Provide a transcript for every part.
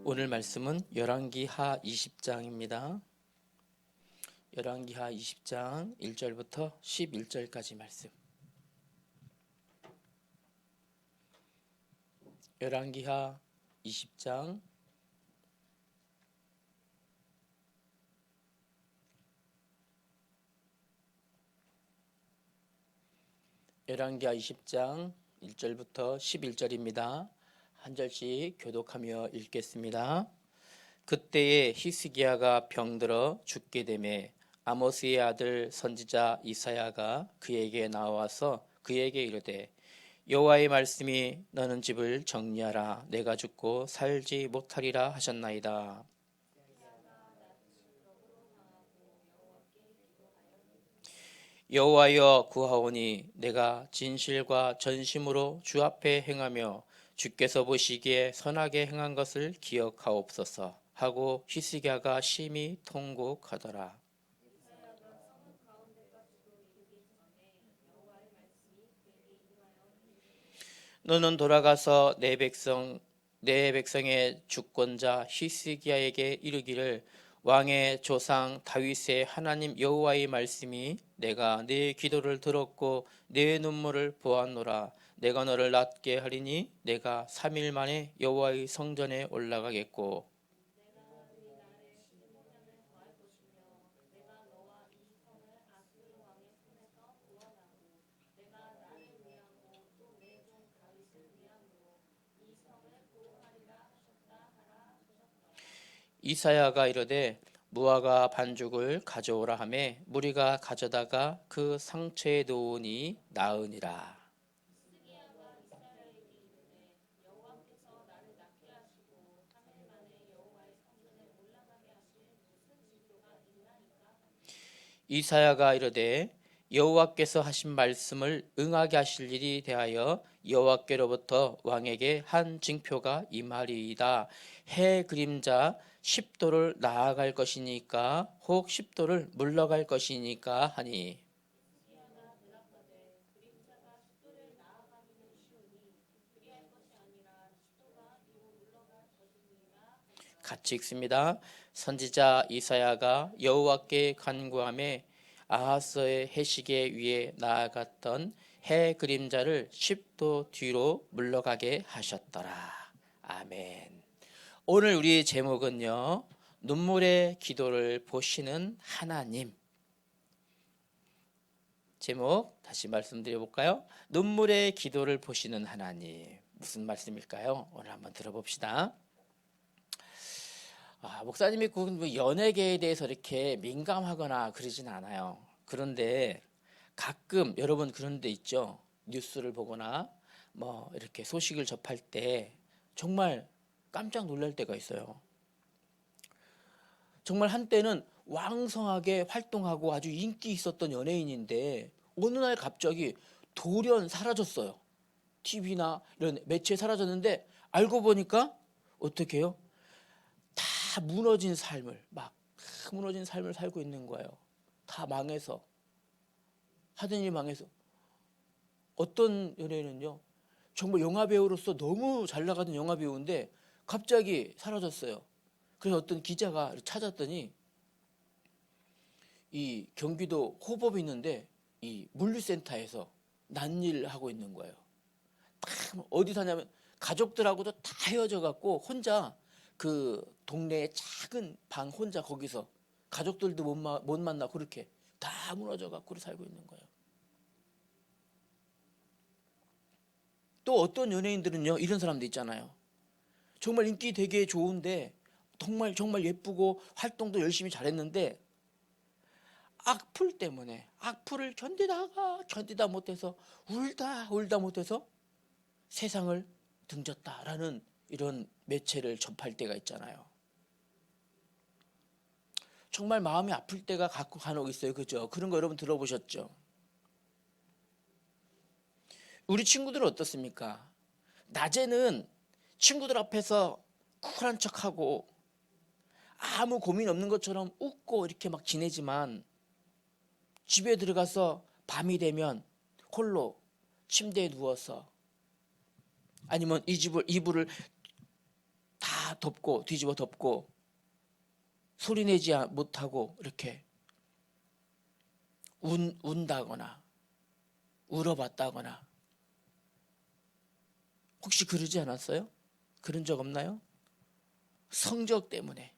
오늘 말씀은 열왕기하 20장입니다. 열왕기하 20장 1절부터 11절까지 말씀. 열왕기하 20장 열왕기하 20장 1절부터 11절입니다. 한 절씩 교독하며 읽겠습니다. 그때에 히스기야가 병들어 죽게 되매 아모스의 아들 선지자 이사야가 그에게 나와서 그에게 이르되 여호와의 말씀이 너는 집을 정리하라 내가 죽고 살지 못하리라 하셨나이다. 여호와여 구하오니 내가 진실과 전심으로 주 앞에 행하며 주께서 보시기에 선하게 행한 것을 기억하옵소서 하고 히스기야가 심히 통곡하더라. 너는 돌아가서 내 백성의 주권자 히스기야에게 이르기를 왕의 조상 다윗의 하나님 여호와의 말씀이 내가 네 기도를 들었고 네 눈물을 보았노라. 내가 너를 낫게 하리니 내가 3일 만에 여호와의 성전에 올라가겠고 이사야가 이르되 무화과 반죽을 가져오라 하매 무리가 가져다가 그 상처에 놓으니 나으니라. 이사야가 이르되 여호와께서 하신 말씀을 응하게 하실 일이 대하여 여호와께로부터 왕에게 한 징표가 임하리이다. 해 그림자 10도를 나아갈 것이니까 혹 10도를 물러갈 것이니까 하니. 같이 읽습니다. 선지자 이사야가 여호와께 간구하며 아하스의 해시계 위에 나아갔던 해 그림자를 10도 뒤로 물러가게 하셨더라. 아멘. 오늘 우리 제목은요, 눈물의 기도를 보시는 하나님. 제목 다시 말씀드려 볼까요? 눈물의 기도를 보시는 하나님. 무슨 말씀일까요? 오늘 한번 들어봅시다. 목사님이 그 연예계에 대해서 이렇게 민감하거나 그러진 않아요. 그런데 가끔 여러분 그런 데 있죠. 뉴스를 보거나 뭐 이렇게 소식을 접할 때 정말 깜짝 놀랄 때가 있어요. 정말 한때는 왕성하게 활동하고 아주 인기 있었던 연예인인데 어느 날 갑자기 돌연 사라졌어요. TV나 이런 매체에 사라졌는데 알고 보니까 어떻게 해요? 다 무너진 삶을 무너진 삶을 살고 있는 거예요. 다 망해서 하던 일 망해서. 어떤 연예인은요 정말 영화배우로서 너무 잘 나가던 영화배우인데 갑자기 사라졌어요. 그래서 어떤 기자가 찾았더니 이 경기도 호법이 있는데 이 물류센터에서 난일 하고 있는 거예요. 딱 어디 사냐면 가족들하고도 다 헤어져 갖고 혼자 그 동네의 작은 방 혼자 거기서 가족들도 못 만나고 그렇게 다 무너져 갖고 살고 있는 거예요. 또 어떤 연예인들은요 이런 사람도 있잖아요. 정말 인기 되게 좋은데 정말 예쁘고 활동도 열심히 잘했는데 악플 때문에 악플을 견디다 못해서 울다 못해서 세상을 등졌다라는 이런 매체를 접할 때가 있잖아요. 정말 마음이 아플 때가 간혹 있어요. 그죠? 그런 거 여러분 들어보셨죠? 우리 친구들은 어떻습니까? 낮에는 친구들 앞에서 쿨한 척하고 아무 고민 없는 것처럼 웃고 이렇게 막 지내지만 집에 들어가서 밤이 되면 홀로 침대에 누워서 아니면 이불을 다 다 덮고 뒤집어 덮고 소리내지 못하고 이렇게 운다거나 울어봤다거나 혹시 그러지 않았어요? 그런 적 없나요? 성적 때문에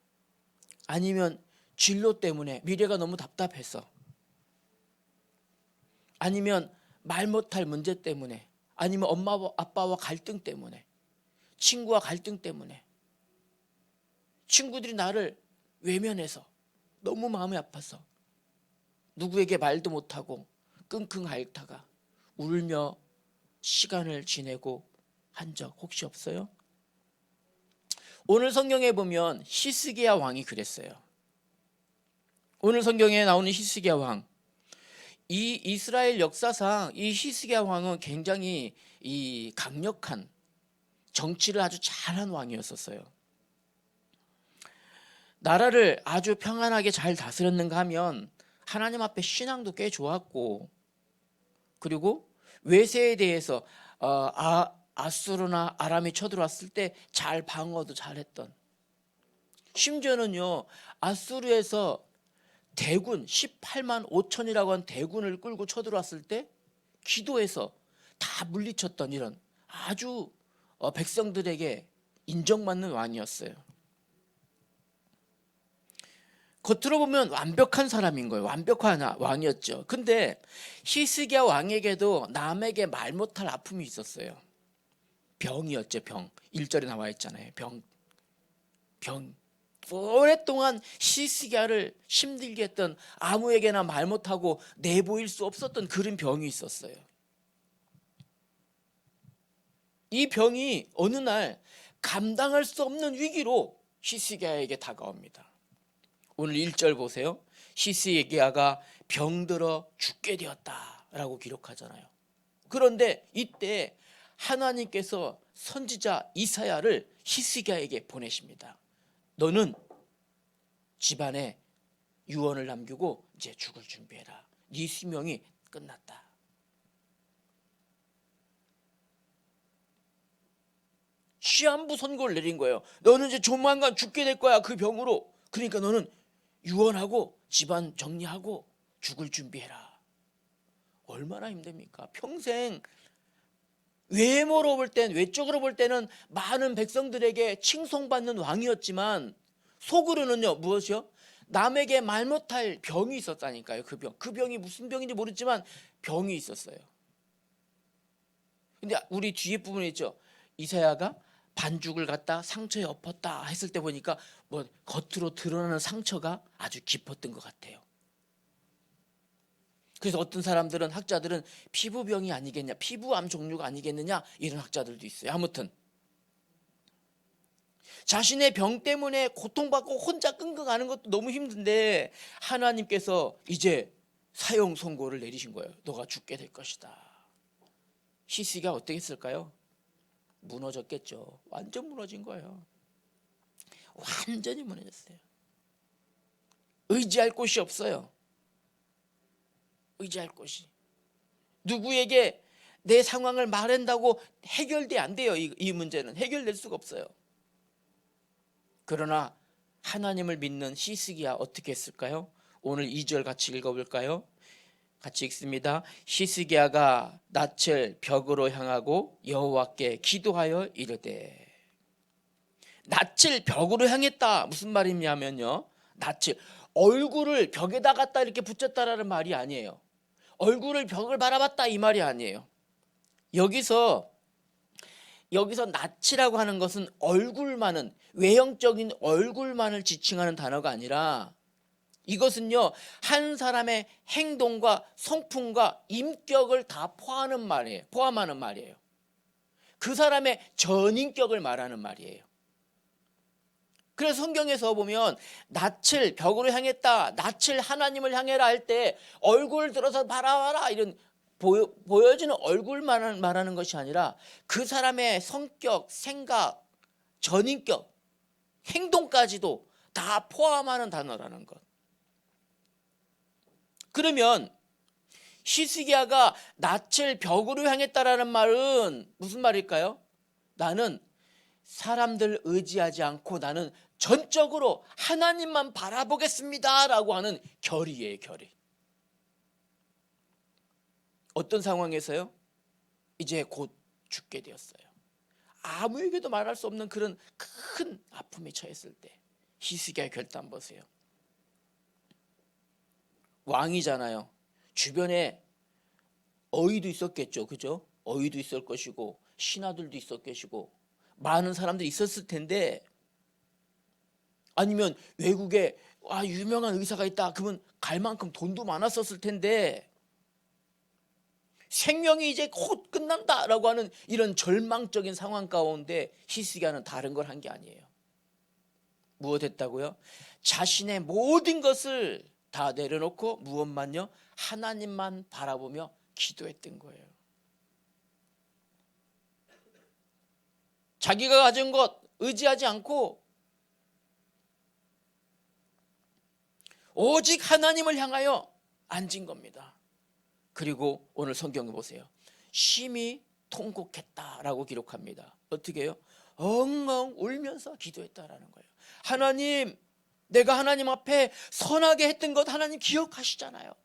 아니면 진로 때문에 미래가 너무 답답해서 아니면 말 못할 문제 때문에 아니면 엄마 아빠와 갈등 때문에 친구와 갈등 때문에 친구들이 나를 외면해서 너무 마음이 아파서 누구에게 말도 못하고 끙끙 앓다가 울며 시간을 지내고 한 적 혹시 없어요? 오늘 성경에 보면 히스기야 왕이 그랬어요. 오늘 성경에 나오는 히스기야 왕, 이 이스라엘 역사상 이 히스기야 왕은 굉장히 이 강력한 정치를 아주 잘한 왕이었었어요. 나라를 아주 평안하게 잘 다스렸는가 하면 하나님 앞에 신앙도 꽤 좋았고, 그리고 외세에 대해서 아수르나 아람이 쳐들어왔을 때 잘 방어도 잘했던, 심지어는요 아수르에서 대군 18만 5천이라고 한 대군을 끌고 쳐들어왔을 때 기도해서 다 물리쳤던 이런 아주 백성들에게 인정받는 왕이었어요. 겉으로 보면 완벽한 사람인 거예요. 완벽한 왕이었죠. 근데 히스기야 왕에게도 남에게 말 못할 아픔이 있었어요. 병이었죠. 병. 1절에 나와 있잖아요. 병. 오랫동안 히스기야를 힘들게 했던, 아무에게나 말 못하고 내보일 수 없었던 그런 병이 있었어요. 이 병이 어느 날 감당할 수 없는 위기로 히스기야에게 다가옵니다. 오늘 1절 보세요. 히스기야가 병들어 죽게 되었다라고 기록하잖아요. 그런데 이때 하나님께서 선지자 이사야를 히스기야에게 보내십니다. 너는 집안에 유언을 남기고 이제 죽을 준비해라. 네 수명이 끝났다. 시한부 선고를 내린 거예요. 너는 이제 조만간 죽게 될 거야, 그 병으로. 그러니까 너는 유언하고 집안 정리하고 죽을 준비해라. 얼마나 힘듭니까? 평생 외모로 볼 땐, 외적으로 볼 때는 많은 백성들에게 칭송받는 왕이었지만 속으로는요 무엇이요? 남에게 말 못할 병이 있었다니까요. 그 병이 무슨 병인지 모르지만 병이 있었어요. 근데 우리 뒤에 부분에 있죠. 이사야가 반죽을 갖다 상처에 엎었다 했을 때 보니까 뭐 겉으로 드러나는 상처가 아주 깊었던 것 같아요. 그래서 어떤 사람들은, 학자들은 피부병이 아니겠냐, 피부암 종류가 아니겠느냐, 이런 학자들도 있어요. 아무튼 자신의 병 때문에 고통받고 혼자 끙끙하는 것도 너무 힘든데 하나님께서 이제 사형 선고를 내리신 거예요. 너가 죽게 될 것이다. 히스기야가 어떻게 했을까요? 무너졌겠죠. 완전 무너진 거예요. 완전히 무너졌어요. 의지할 곳이 없어요. 의지할 곳이. 누구에게 내 상황을 말한다고 해결돼 안 돼요. 이 문제는 해결될 수가 없어요. 그러나 하나님을 믿는 히스기야 어떻게 했을까요? 오늘 2절 같이 읽어볼까요? 같이 읽습니다. 히스기야가 낯을 벽으로 향하고 여호와께 기도하여 이르되. 낯을 벽으로 향했다. 무슨 말이냐면요, 낯을, 얼굴을 벽에다 갖다 이렇게 붙였다라는 말이 아니에요. 얼굴을 벽을 바라봤다 이 말이 아니에요. 여기서 낯이라고 하는 것은 얼굴만은, 외형적인 얼굴만을 지칭하는 단어가 아니라 이것은요 한 사람의 행동과 성품과 인격을 다 포함하는 말이에요. 그 사람의 전인격을 말하는 말이에요. 그래서 성경에서 보면 낯을 벽으로 향했다, 낯을 하나님을 향해라 할 때 얼굴 들어서 바라봐라 이런 보여지는 얼굴만 말하는 것이 아니라 그 사람의 성격, 생각, 전인격, 행동까지도 다 포함하는 단어라는 것. 그러면 히스기야가 낯을 벽으로 향했다라는 말은 무슨 말일까요? 나는 사람들 의지하지 않고 나는 전적으로 하나님만 바라보겠습니다 라고 하는 결의예요. 결의. 어떤 상황에서요? 이제 곧 죽게 되었어요. 아무에게도 말할 수 없는 그런 큰 아픔에 처했을 때 히스기야의 결단 보세요. 왕이잖아요. 주변에 어이도 있었겠죠. 그죠? 어이도 있을 것이고 신하들도 있었 것이고 많은 사람들이 있었을 텐데, 아니면 외국에 유명한 의사가 있다 그러면 갈 만큼 돈도 많았었을 텐데, 생명이 이제 곧 끝난다라고 하는 이런 절망적인 상황 가운데 히스기야는 다른 걸 한 게 아니에요. 무엇했다고요? 자신의 모든 것을 다 내려놓고 무엇만요? 하나님만 바라보며 기도했던 거예요. 자기가 가진 것 의지하지 않고 오직 하나님을 향하여 앉은 겁니다. 그리고 오늘 성경을 보세요. 심히 통곡했다라고 기록합니다. 어떻게 해요? 엉엉 울면서 기도했다라는 거예요. 하나님, 내가 하나님 앞에 선하게 했던 것 하나님 기억하시잖아요.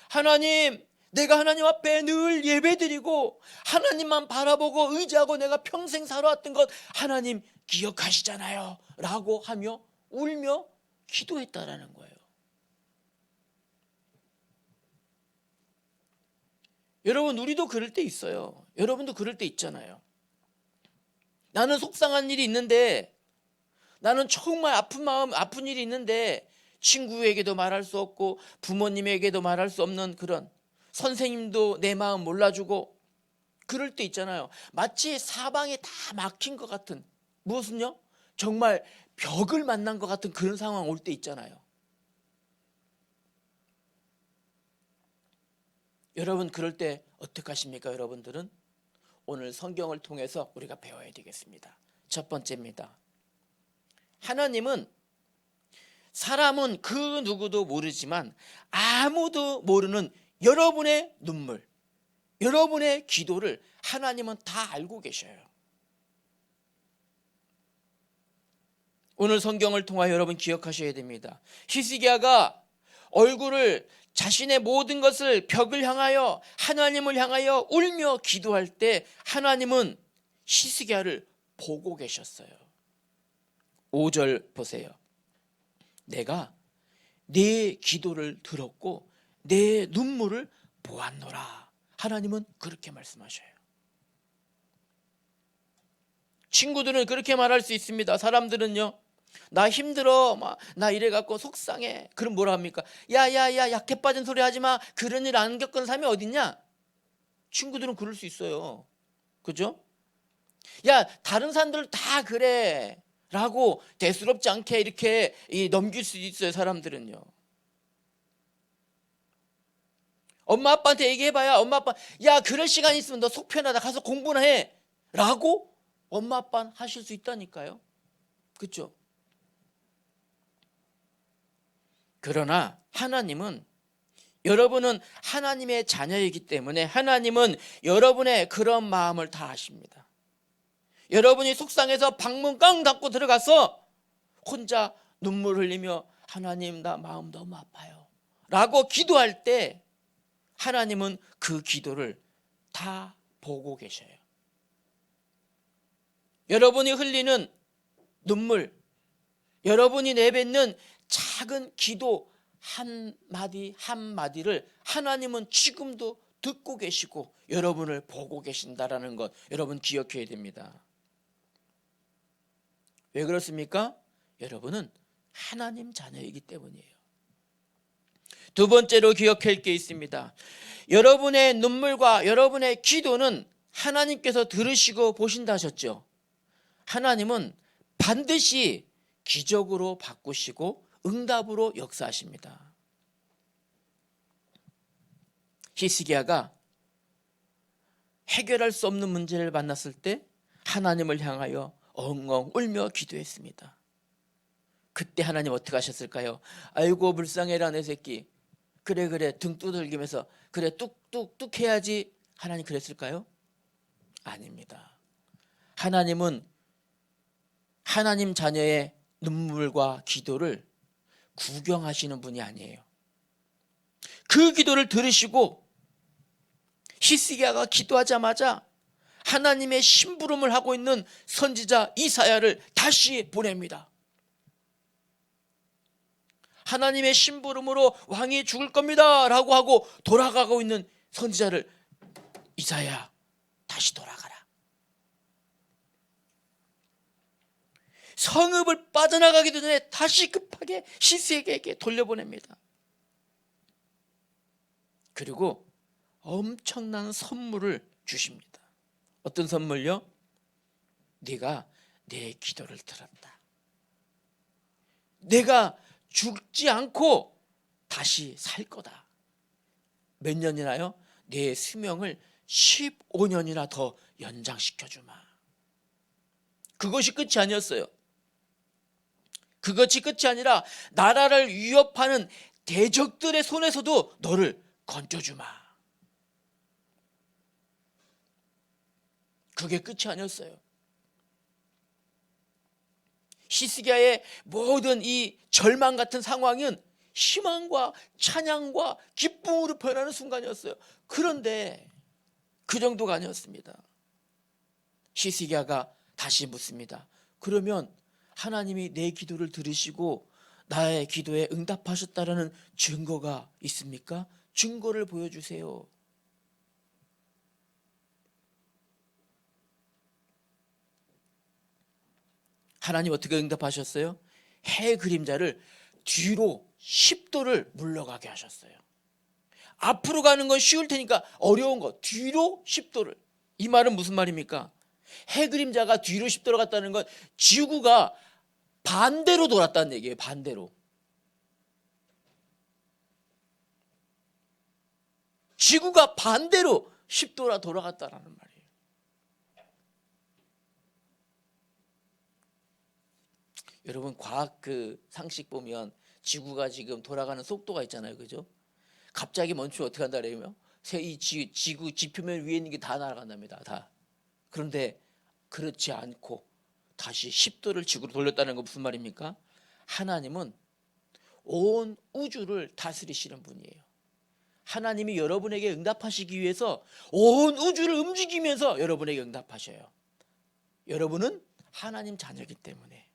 하나님, 내가 하나님 앞에 늘 예배드리고 하나님만 바라보고 의지하고 내가 평생 살아왔던 것 하나님 기억하시잖아요 라고 하며 울며 기도했다라는 거예요. 여러분, 우리도 그럴 때 있어요. 여러분도 그럴 때 있잖아요. 나는 속상한 일이 있는데, 나는 정말 아픈 마음, 아픈 일이 있는데 친구에게도 말할 수 없고 부모님에게도 말할 수 없는, 그런 선생님도 내 마음 몰라주고 그럴 때 있잖아요. 마치 사방에 다 막힌 것 같은, 무엇은요? 정말 벽을 만난 것 같은 그런 상황 올 때 있잖아요. 여러분, 그럴 때 어떻게 하십니까? 여러분들은 오늘 성경을 통해서 우리가 배워야 되겠습니다. 첫 번째입니다. 하나님은, 사람은 그 누구도 모르지만 아무도 모르는 여러분의 눈물, 여러분의 기도를 하나님은 다 알고 계셔요. 오늘 성경을 통하여 여러분 기억하셔야 됩니다. 히스기야가 얼굴을, 자신의 모든 것을 벽을 향하여 하나님을 향하여 울며 기도할 때 하나님은 히스기야를 보고 계셨어요. 5절 보세요. 내가 네 기도를 들었고 내 눈물을 보았노라. 하나님은 그렇게 말씀하셔요. 친구들은 그렇게 말할 수 있습니다. 사람들은요, 나 힘들어, 나 이래갖고 속상해. 그럼 뭐라 합니까? 야야야, 약해 빠진 소리 하지마. 그런 일 안 겪은 사람이 어딨냐? 친구들은 그럴 수 있어요. 그죠? 야, 다른 사람들 다 그래 라고 대수롭지 않게 이렇게 넘길 수 있어요. 사람들은요. 엄마 아빠한테 얘기해봐야 엄마 아빠, 야, 그럴 시간 있으면 너 속 편하다 가서 공부나 해 라고 엄마 아빠는 하실 수 있다니까요. 그렇죠? 그러나 하나님은, 여러분은 하나님의 자녀이기 때문에 하나님은 여러분의 그런 마음을 다 아십니다. 여러분이 속상해서 방문 깡 닫고 들어가서 혼자 눈물 흘리며 하나님, 나 마음 너무 아파요 라고 기도할 때 하나님은 그 기도를 다 보고 계셔요. 여러분이 흘리는 눈물, 여러분이 내뱉는 작은 기도 한마디 한마디를 하나님은 지금도 듣고 계시고 여러분을 보고 계신다라는 것 여러분 기억해야 됩니다. 왜 그렇습니까? 여러분은 하나님 자녀이기 때문이에요. 두 번째로 기억할 게 있습니다. 여러분의 눈물과 여러분의 기도는 하나님께서 들으시고 보신다 하셨죠. 하나님은 반드시 기적으로 바꾸시고 응답으로 역사하십니다. 히스기야가 해결할 수 없는 문제를 만났을 때 하나님을 향하여 엉엉 울며 기도했습니다. 그때 하나님 어떻게 하셨을까요? 아이고 불쌍해라 내 새끼, 그래 등 두들기면서 그래 뚝뚝뚝 해야지, 하나님 그랬을까요? 아닙니다. 하나님은 하나님 자녀의 눈물과 기도를 구경하시는 분이 아니에요. 그 기도를 들으시고 히스기야가 기도하자마자 하나님의 심부름을 하고 있는 선지자 이사야를 다시 보냅니다. 하나님의 심부름으로 왕이 죽을 겁니다 라고 하고 돌아가고 있는 선지자를, 이사야 다시 돌아가라. 성읍을 빠져나가기 전에 다시 급하게 히스기야에게 돌려보냅니다. 그리고 엄청난 선물을 주십니다. 어떤 선물요? 네가 내 기도를 들었다. 내가 죽지 않고 다시 살 거다. 몇 년이나요? 내 수명을 15년이나 더 연장시켜주마. 그것이 끝이 아니었어요. 그것이 끝이 아니라 나라를 위협하는 대적들의 손에서도 너를 건져주마. 그게 끝이 아니었어요. 히스기야의 모든 이 절망 같은 상황은 희망과 찬양과 기쁨으로 변하는 순간이었어요. 그런데 그 정도가 아니었습니다. 히스기야가 다시 묻습니다. 그러면 하나님이 내 기도를 들으시고 나의 기도에 응답하셨다라는 증거가 있습니까? 증거를 보여주세요. 하나님 어떻게 응답하셨어요? 해 그림자를 뒤로 10도를 물러가게 하셨어요. 앞으로 가는 건 쉬울 테니까 어려운 거 뒤로 10도를. 이 말은 무슨 말입니까? 해 그림자가 뒤로 10도로 갔다는 건 지구가 반대로 돌았다는 얘기예요. 반대로. 지구가 반대로 10도나 돌아갔다라는 말이에요. 여러분 과학 그 상식 보면 지구가 지금 돌아가는 속도가 있잖아요. 그죠? 갑자기 멈추면 어떻게 한다 그래요? 이 지구 지표면 위에 있는 게 다 날아간답니다. 다. 그런데 그렇지 않고 다시 10도를 지구로 돌렸다는 건 무슨 말입니까? 하나님은 온 우주를 다스리시는 분이에요. 하나님이 여러분에게 응답하시기 위해서 온 우주를 움직이면서 여러분에게 응답하셔요. 여러분은 하나님 자녀이기 때문에.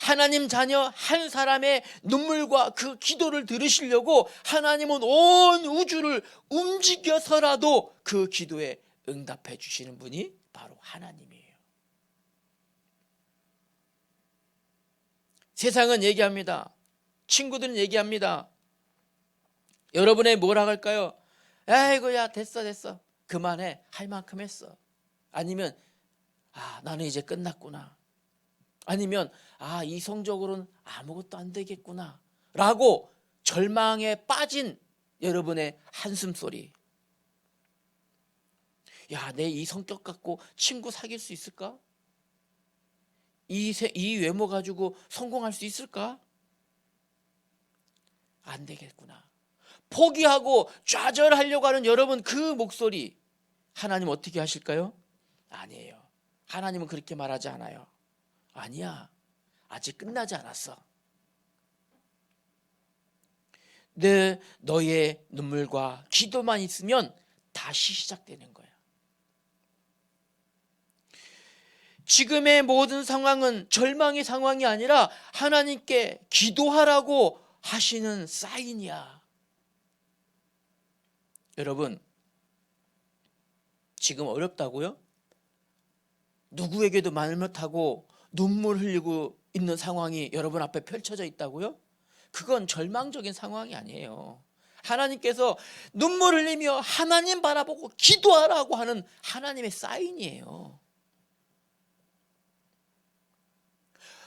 하나님 자녀 한 사람의 눈물과 그 기도를 들으시려고 하나님은 온 우주를 움직여서라도 그 기도에 응답해 주시는 분이 바로 하나님이에요. 세상은 얘기합니다. 친구들은 얘기합니다. 여러분의 뭐라 할까요? 아이고 야 됐어 그만해 할 만큼 했어. 아니면 나는 이제 끝났구나. 아니면 이 성적으로는 아무것도 안 되겠구나 라고 절망에 빠진 여러분의 한숨소리. 야, 내 이 성격 갖고 친구 사귈 수 있을까? 이 외모 가지고 성공할 수 있을까? 안 되겠구나. 포기하고 좌절하려고 하는 여러분 그 목소리, 하나님 어떻게 하실까요? 아니에요. 하나님은 그렇게 말하지 않아요. 아니야, 아직 끝나지 않았어. 너의 눈물과 기도만 있으면 다시 시작되는 거야. 지금의 모든 상황은 절망의 상황이 아니라 하나님께 기도하라고 하시는 사인이야. 여러분, 지금 어렵다고요? 누구에게도 말 못하고 눈물 흘리고 있는 상황이 여러분 앞에 펼쳐져 있다고요? 그건 절망적인 상황이 아니에요. 하나님께서 눈물 흘리며 하나님 바라보고 기도하라고 하는 하나님의 사인이에요.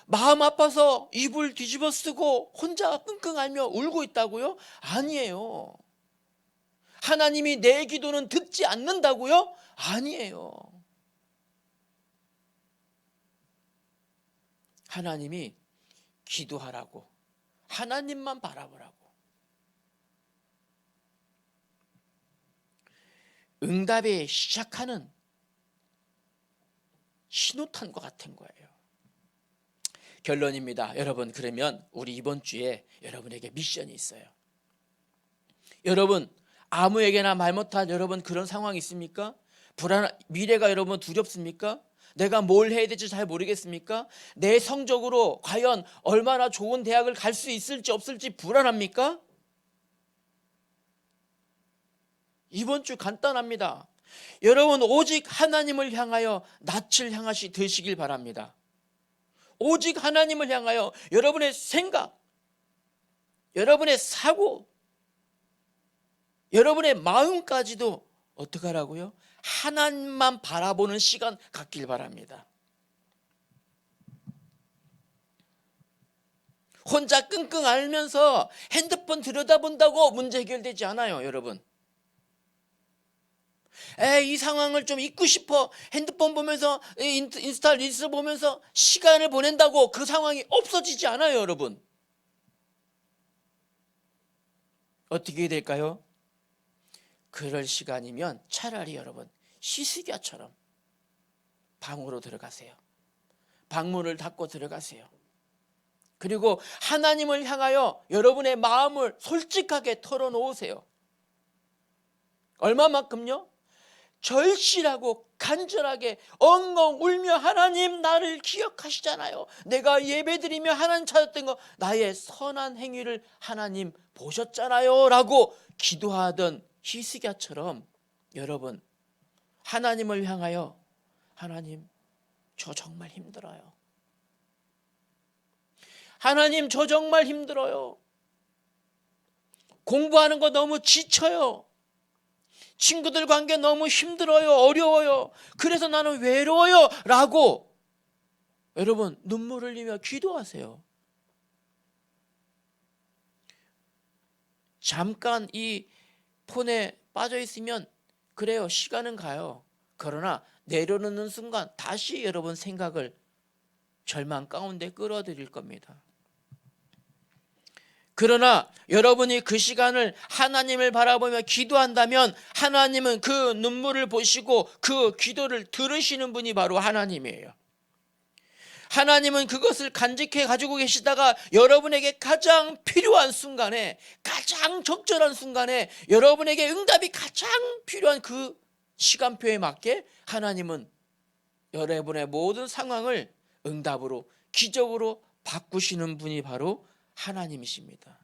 마음 아파서 이불 뒤집어 쓰고 혼자 끙끙 앓며 울고 있다고요? 아니에요. 하나님이 내 기도는 듣지 않는다고요? 아니에요. 하나님이 기도하라고, 하나님만 바라보라고. 응답의 시작하는 신호탄과 같은 거예요. 결론입니다. 여러분, 그러면 우리 이번 주에 여러분에게 미션이 있어요. 여러분, 아무에게나 말 못할 여러분 그런 상황이 있습니까? 미래가 여러분 두렵습니까? 내가 뭘 해야 될지 잘 모르겠습니까? 내 성적으로 과연 얼마나 좋은 대학을 갈 수 있을지 없을지 불안합니까? 이번 주 간단합니다. 여러분, 오직 하나님을 향하여 낯을 향하시 되시길 바랍니다. 오직 하나님을 향하여 여러분의 생각, 여러분의 사고, 여러분의 마음까지도 어떻게 하라고요? 하나님만 바라보는 시간 갖길 바랍니다. 혼자 끙끙 앓으면서 핸드폰 들여다본다고 문제 해결되지 않아요, 여러분. 이 상황을 좀 잊고 싶어. 핸드폰 보면서 인스타 릴스 보면서 시간을 보낸다고 그 상황이 없어지지 않아요, 여러분. 어떻게 될까요? 그럴 시간이면 차라리 여러분 히스기야처럼 방으로 들어가세요. 방문을 닫고 들어가세요. 그리고 하나님을 향하여 여러분의 마음을 솔직하게 털어놓으세요. 얼마만큼요? 절실하고 간절하게 엉엉 울며 하나님 나를 기억하시잖아요. 내가 예배드리며 하나님 찾았던 거 나의 선한 행위를 하나님 보셨잖아요 라고 기도하던 히스기야처럼 여러분 하나님을 향하여 하나님 저 정말 힘들어요. 하나님 저 정말 힘들어요. 공부하는 거 너무 지쳐요. 친구들 관계 너무 힘들어요. 어려워요. 그래서 나는 외로워요 라고 여러분 눈물 흘리며 기도하세요. 잠깐 이 폰에 빠져 있으면 그래요. 시간은 가요. 그러나 내려놓는 순간 다시 여러분 생각을 절망 가운데 끌어들일 겁니다. 그러나 여러분이 그 시간을 하나님을 바라보며 기도한다면 하나님은 그 눈물을 보시고 그 기도를 들으시는 분이 바로 하나님이에요. 하나님은 그것을 간직해 가지고 계시다가 여러분에게 가장 필요한 순간에, 가장 적절한 순간에 여러분에게 응답이 가장 필요한 그 시간표에 맞게 하나님은 여러분의 모든 상황을 응답으로, 기적으로 바꾸시는 분이 바로 하나님이십니다.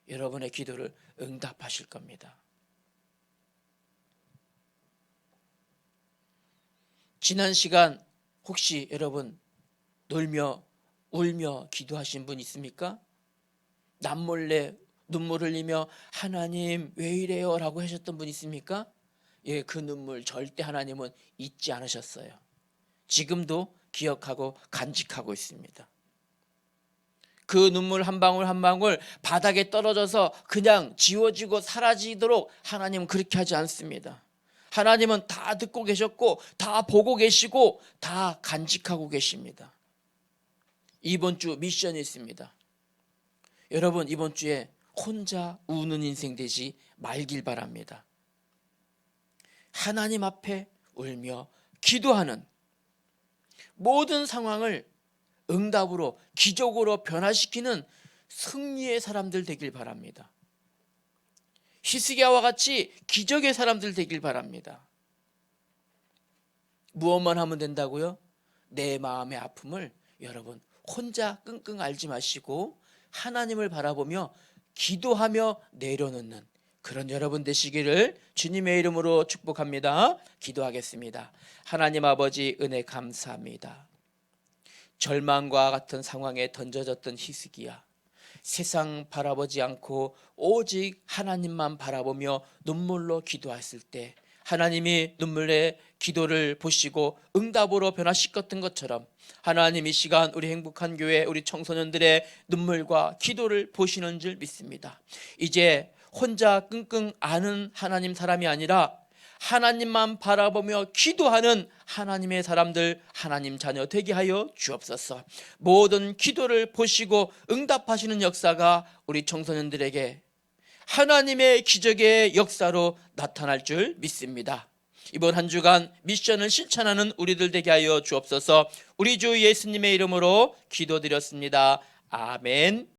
여러분의 기도를 응답하실 겁니다. 지난 시간 혹시 여러분 놀며 울며 기도하신 분 있습니까? 남몰래 눈물 흘리며 하나님 왜 이래요? 라고 하셨던 분 있습니까? 예, 그 눈물 절대 하나님은 잊지 않으셨어요. 지금도 기억하고 간직하고 있습니다. 그 눈물 한 방울 한 방울 바닥에 떨어져서 그냥 지워지고 사라지도록 하나님은 그렇게 하지 않습니다. 하나님은 다 듣고 계셨고 다 보고 계시고 다 간직하고 계십니다. 이번 주 미션이 있습니다. 여러분 이번 주에 혼자 우는 인생 되지 말길 바랍니다. 하나님 앞에 울며 기도하는 모든 상황을 응답으로 기적으로 변화시키는 승리의 사람들 되길 바랍니다. 히스기야와 같이 기적의 사람들 되길 바랍니다. 무엇만 하면 된다고요? 내 마음의 아픔을 여러분 혼자 끙끙 앓지 마시고 하나님을 바라보며 기도하며 내려놓는 그런 여러분 되시기를 주님의 이름으로 축복합니다. 기도하겠습니다. 하나님 아버지 은혜 감사합니다. 절망과 같은 상황에 던져졌던 히스기야, 세상 바라보지 않고 오직 하나님만 바라보며 눈물로 기도했을 때 하나님이 눈물의 기도를 보시고 응답으로 변화시켰던 것처럼 하나님 이 시간 우리 행복한 교회 우리 청소년들의 눈물과 기도를 보시는 줄 믿습니다. 이제 혼자 끙끙 앓는 하나님 사람이 아니라 하나님만 바라보며 기도하는 하나님의 사람들, 하나님 자녀 되게 하여 주옵소서. 모든 기도를 보시고 응답하시는 역사가 우리 청소년들에게 하나님의 기적의 역사로 나타날 줄 믿습니다. 이번 한 주간 미션을 실천하는 우리들 되게 하여 주옵소서. 우리 주 예수님의 이름으로 기도드렸습니다. 아멘.